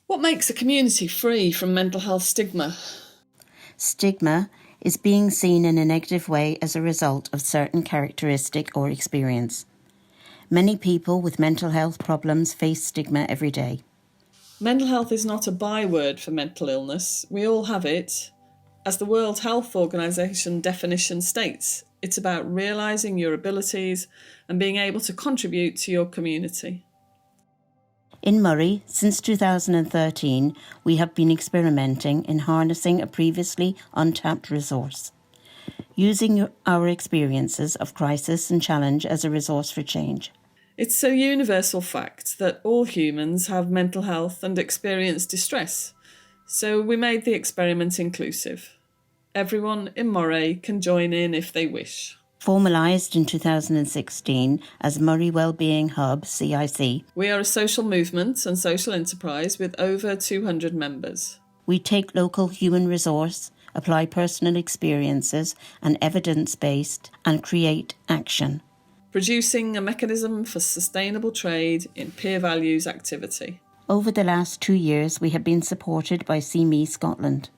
What makes a community free from mental health stigma? Stigma is being seen in a negative way as a result of certain characteristic or experience. Many people with mental health problems face stigma every day. Mental health is not a byword for mental illness. We all have it. As the World Health Organization definition states, it's about realising your abilities and being able to contribute to your community. In Moray, since 2013, we have been experimenting in harnessing a previously untapped resource, using our experiences of crisis and challenge as a resource for change. It's a universal fact that all humans have mental health and experience distress, so we made the experiment inclusive. Everyone in Moray can join in if they wish. Formalised in 2016 as Moray Wellbeing Hub, CIC, we are a social movement and social enterprise with over 200 members. We take local human resource, apply personal experiences and evidence-based, and create action, producing a mechanism for sustainable trade in peer values activity. Over the last 2 years, we have been supported by Me Scotland,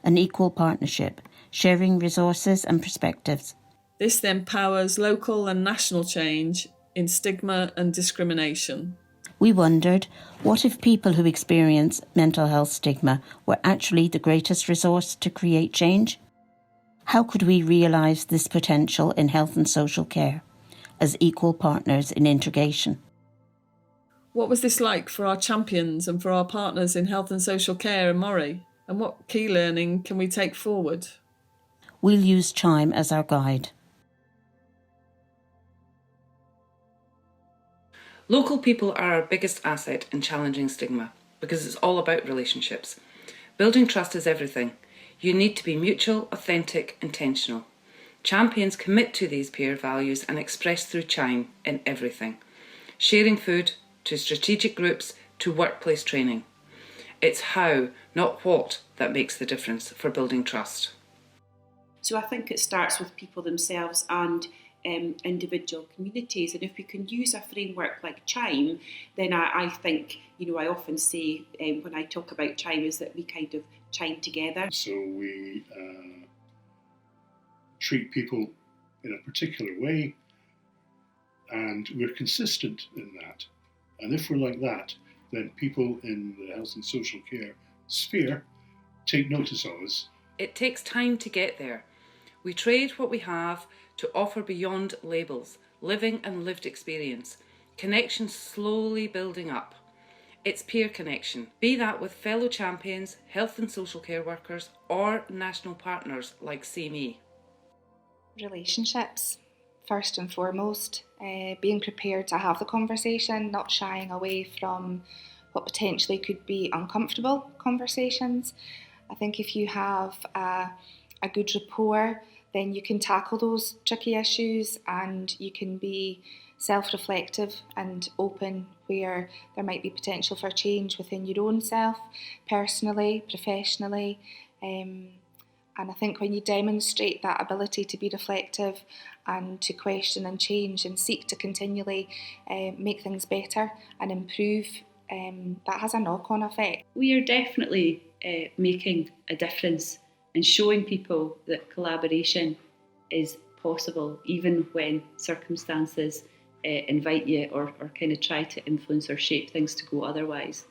an equal partnership, sharing resources and perspectives. This then powers local and national change in stigma and discrimination. We wondered, what if people who experience mental health stigma were actually the greatest resource to create change? How could we realise this potential in health and social care as equal partners in integration? What was this like for our champions and for our partners in health and social care in Moray? And what key learning can we take forward? We'll use Chime as our guide. Local people are our biggest asset in challenging stigma because it's all about relationships. Building trust is everything. You need to be mutual, authentic, intentional. Champions commit to these peer values and express through Chime in everything. Sharing food, to strategic groups, to workplace training. It's how, not what, that makes the difference for building trust. So I think it starts with people themselves and individual communities, and if we can use a framework like Chime, then I think, I often say when I talk about Chime is that we kind of chime together. So we treat people in a particular way, and we're consistent in that. And if we're like that, then people in the health and social care sphere take notice of us. It takes time to get there. We trade what we have to offer beyond labels, living and lived experience, connection slowly building up. It's peer connection, be that with fellow champions, health and social care workers, or national partners like Me. Relationships, first and foremost, being prepared to have the conversation, not shying away from what potentially could be uncomfortable conversations. I think if you have a good rapport, then you can tackle those tricky issues and you can be self-reflective and open where there might be potential for change within your own self, personally, professionally. And I think when you demonstrate that ability to be reflective and to question and change and seek to continually make things better and improve, that has a knock-on effect. We are definitely making a difference and showing people that collaboration is possible even when circumstances invite you or kind of try to influence or shape things to go otherwise.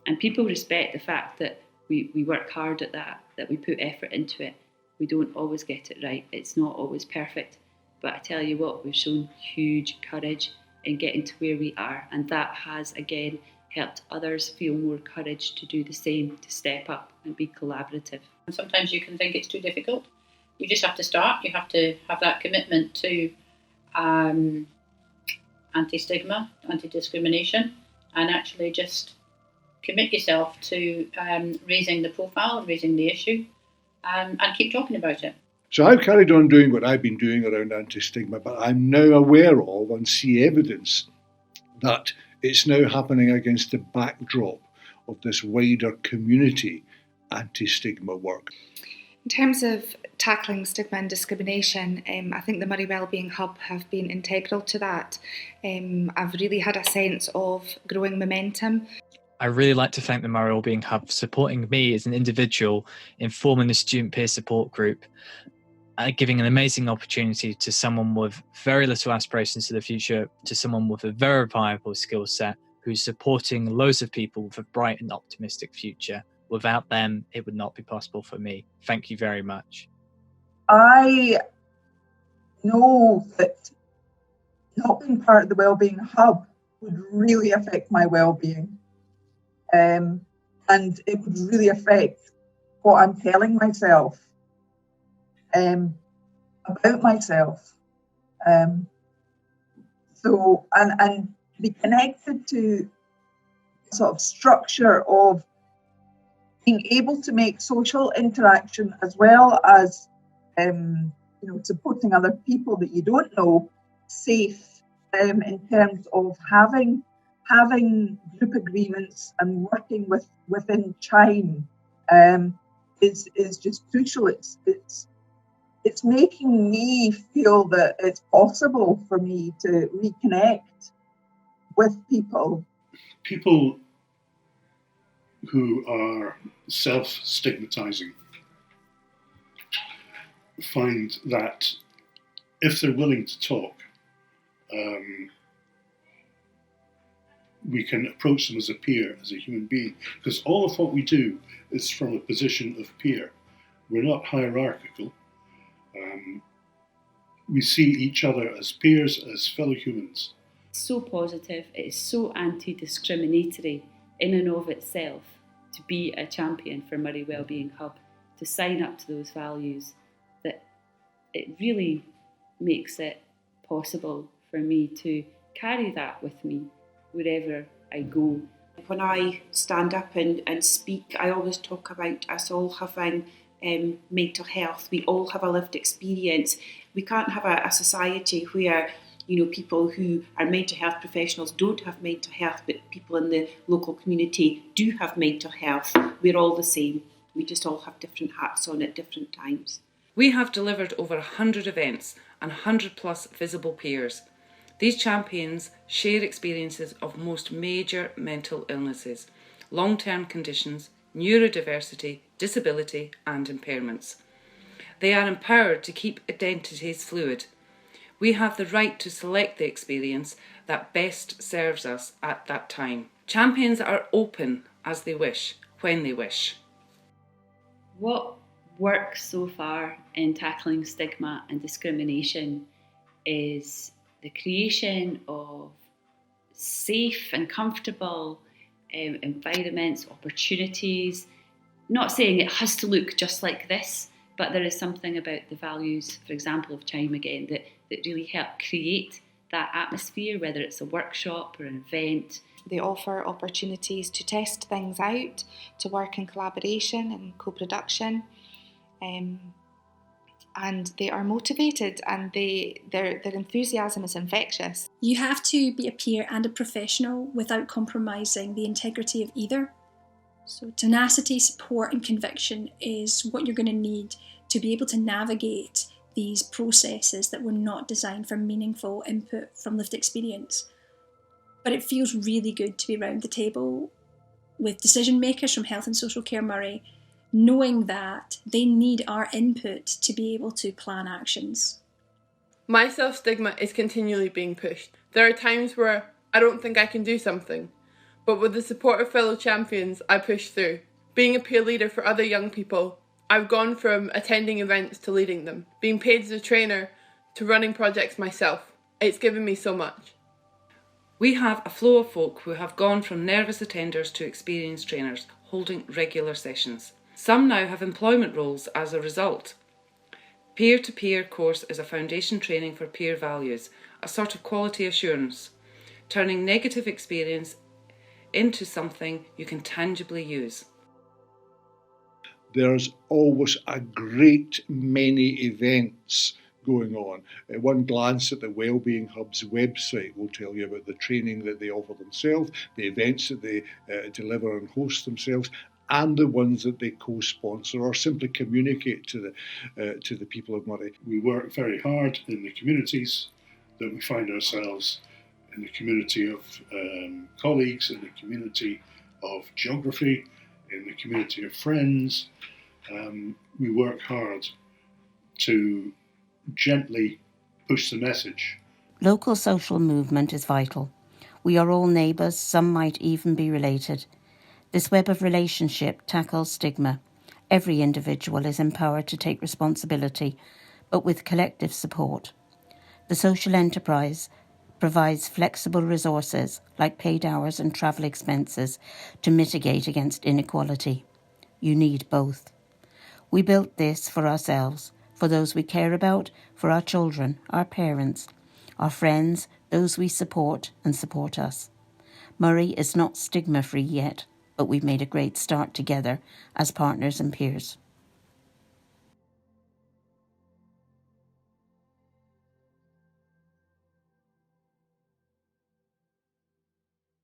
And people respect the fact that we work hard at that we put effort into it. We don't always get it right. It's not always perfect. But I tell you what, we've shown huge courage in getting to where we are. And that has, again, helped others feel more courage to do the same, to step up and be collaborative. And sometimes you can think it's too difficult. You just have to start. You have to have that commitment to anti-stigma, anti-discrimination, and actually just commit yourself to raising the profile, raising the issue, and keep talking about it. So I've carried on doing what I've been doing around anti-stigma, but I'm now aware of and see evidence that it's now happening against the backdrop of this wider community anti-stigma work. In terms of tackling stigma and discrimination, I think the Moray Wellbeing Hub have been integral to that. I've really had a sense of growing momentum. I'd really like to thank the Moray Wellbeing Hub for supporting me as an individual in forming the student peer support group, giving an amazing opportunity to someone with very little aspirations to the future, to someone with a very viable skill set who's supporting loads of people with a bright and optimistic future. Without them, it would not be possible for me. Thank you very much. I know that not being part of the Wellbeing Hub would really affect my well-being. And it would really affect what I'm telling myself about myself. So, and be connected to sort of structure of being able to make social interaction as well as supporting other people that you don't know safe in terms of having group agreements and working within CHIME is just crucial. It's making me feel that it's possible for me to reconnect with people. People who are self-stigmatizing find that if they're willing to talk, we can approach them as a peer, as a human being, because all of what we do is from a position of peer. We're not hierarchical. We see each other as peers, as fellow humans. It's so positive, it is so anti-discriminatory in and of itself to be a champion for Moray Wellbeing Hub, to sign up to those values, that it really makes it possible for me to carry that with me wherever I go. When I stand up and speak, I always talk about us all having mental health. We all have a lived experience. We can't have a society where people who are mental health professionals don't have mental health, but people in the local community do have mental health. We're all the same. We just all have different hats on at different times. We have delivered over 100 events and 100 plus visible peers. These champions share experiences of most major mental illnesses, long-term conditions, neurodiversity, disability and impairments. They are empowered to keep identities fluid. We have the right to select the experience that best serves us at that time. Champions are open as they wish, when they wish. What works so far in tackling stigma and discrimination is the creation of safe and comfortable environments, opportunities. Not saying it has to look just like this, but there is something about the values, for example, of CHIME again, that really help create that atmosphere, whether it's a workshop or an event. They offer opportunities to test things out, to work in collaboration and co-production. And they are motivated, and their enthusiasm is infectious. You have to be a peer and a professional without compromising the integrity of either. So tenacity, support and conviction is what you're going to need to be able to navigate these processes that were not designed for meaningful input from lived experience. But it feels really good to be around the table with decision makers from Health and Social Care Moray, knowing that they need our input to be able to plan actions. My self-stigma is continually being pushed. There are times where I don't think I can do something, but with the support of fellow champions, I push through. Being a peer leader for other young people, I've gone from attending events to leading them, being paid as a trainer to running projects myself. It's given me so much. We have a flow of folk who have gone from nervous attenders to experienced trainers, holding regular sessions. Some now have employment roles as a result. Peer-to-peer course is a foundation training for peer values, a sort of quality assurance, turning negative experience into something you can tangibly use. There's always a great many events going on. One glance at the Wellbeing Hub's website will tell you about the training that they offer themselves, the events that they deliver and host themselves, and the ones that they co-sponsor or simply communicate to the people of Moray. We work very hard in the communities that we find ourselves, in the community of colleagues, in the community of geography, in the community of friends. We work hard to gently push the message. Local social movement is vital. We are all neighbours, some might even be related. This web of relationship tackles stigma. Every individual is empowered to take responsibility, but with collective support. The social enterprise provides flexible resources like paid hours and travel expenses to mitigate against inequality. You need both. We built this for ourselves, for those we care about, for our children, our parents, our friends, those we support and support us. Moray is not stigma-free yet, but we've made a great start together as partners and peers.